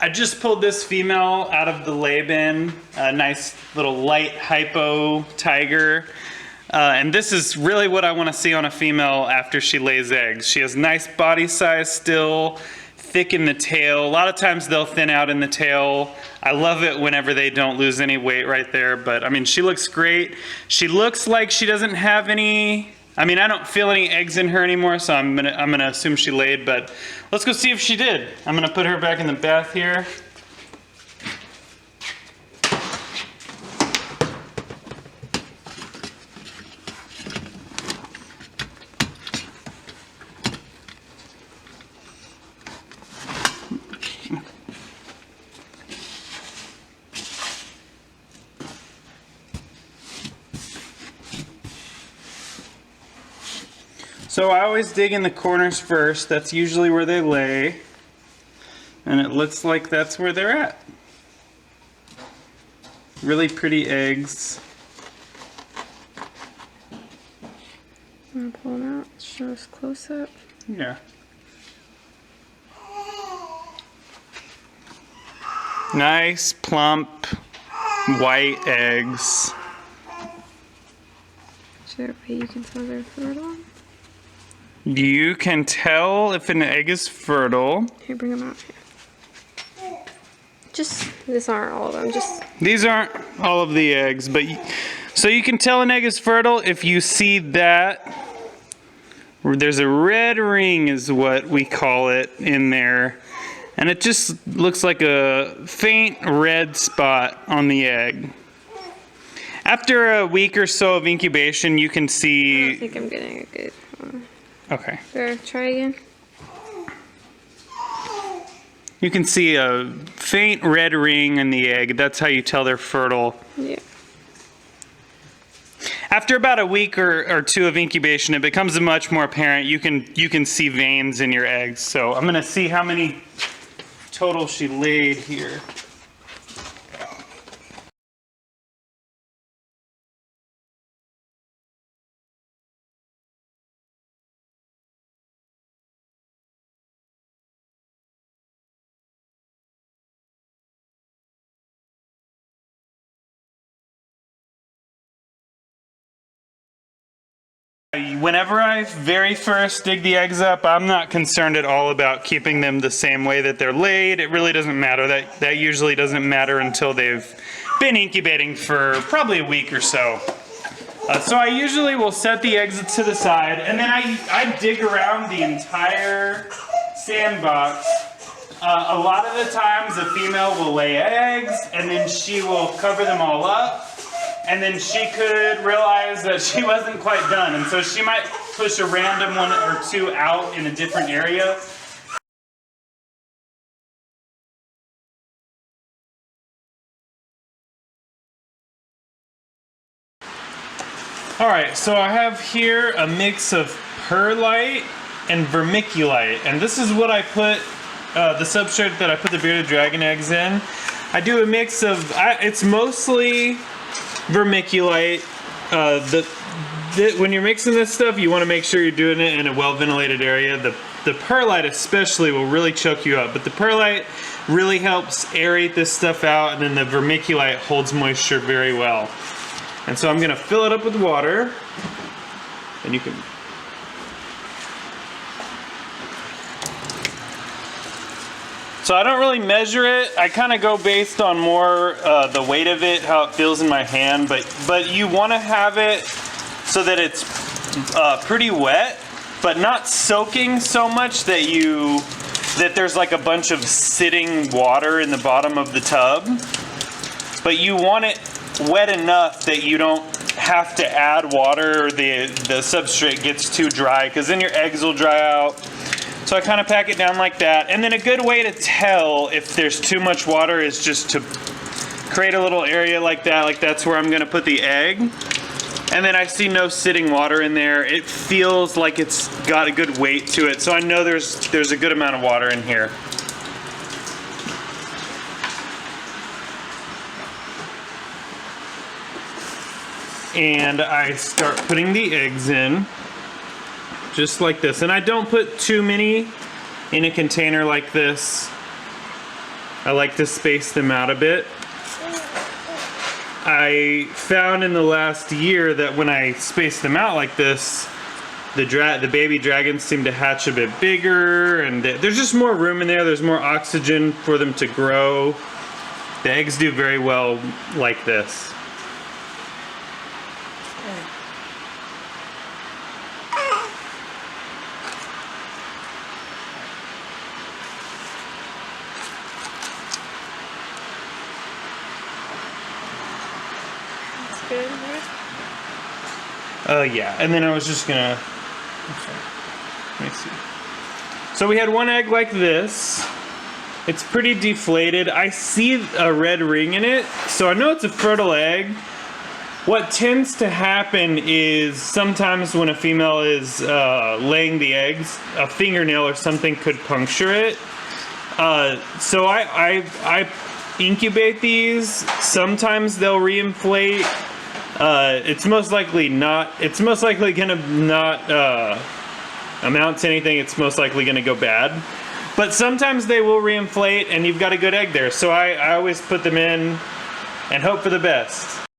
I just pulled this female out of the lay bin, a nice little light hypo tiger. And this is really what I want to see on a female after she lays eggs. She has nice body size still, thick in the tail. A lot of times they'll thin out in the tail. I love it whenever they don't lose any weight right there, but I mean, she looks great. She looks like she doesn't have any, I mean, I don't feel any eggs in her anymore, so I'm gonna assume she laid, but let's go see if she did. I'm gonna put her back in the bath here. So I always dig in the corners first. That's usually where they lay. And it looks like that's where they're at. Really pretty eggs. I'm gonna pull them out, show us close up. Yeah. Nice, plump, white eggs. Is there a way you can tell they're fertile? You can tell if an egg is fertile. Here, bring them out here. Just, these aren't all of them, just... These aren't all of the eggs, but so you can tell an egg is fertile if you see that. There's a red ring is what we call it in there. And it just looks like a faint red spot on the egg. After a week or so of incubation, you can see... I don't think I'm getting a good one. Okay. There, try again. You can see a faint red ring in the egg. That's how you tell they're fertile. Yeah. After about a week or two of incubation, it becomes much more apparent. You can see veins in your eggs. So I'm gonna see how many total she laid here. Whenever I very first dig the eggs up, I'm not concerned at all about keeping them the same way that they're laid. It really doesn't matter. That usually doesn't matter until they've been incubating for probably a week or so. So I usually will set the eggs to the side, and then I dig around the entire sandbox. A lot of the times a female will lay eggs, and then she will cover them all up. And then she could realize that she wasn't quite done. And so she might push a random one or two out in a different area. All right, so I have here a mix of perlite and vermiculite. And this is what I put, the substrate that I put the bearded dragon eggs in. I do a mix of, it's mostly vermiculite. When you're mixing this stuff, you want to make sure you're doing it in a well-ventilated area. The perlite especially will really choke you up, but the perlite really helps aerate this stuff out, and then the vermiculite holds moisture very well. And so I'm going to fill it up with water, and you can... So I don't really measure it. I kind of go based on more the weight of it, how it feels in my hand. But you want to have it so that it's pretty wet, but not soaking so much that there's like a bunch of sitting water in the bottom of the tub. But you want it wet enough that you don't have to add water or the substrate gets too dry, because then your eggs will dry out. So I kind of pack it down like that. And then a good way to tell if there's too much water is just to create a little area like that. Like that's where I'm going to put the egg. And then I see no sitting water in there. It feels like it's got a good weight to it. So I know there's a good amount of water in here. And I start putting the eggs in. Just like this. And I don't put too many in a container like this. I like to space them out a bit. I found in the last year that when I space them out like this, the baby dragons seem to hatch a bit bigger, and there's just more room in there. There's more oxygen for them to grow. The eggs do very well like this. That's good. Yeah, and then I was just gonna, let me see. So we had one egg like this. It's pretty deflated. I see a red ring in it, so I know it's a fertile egg. What tends to happen is sometimes when a female is laying the eggs, a fingernail or something could puncture it. So I incubate these. Sometimes they'll reinflate. It's most likely gonna not amount to anything. It's most likely gonna go bad. But sometimes they will reinflate and you've got a good egg there. So I always put them in and hope for the best.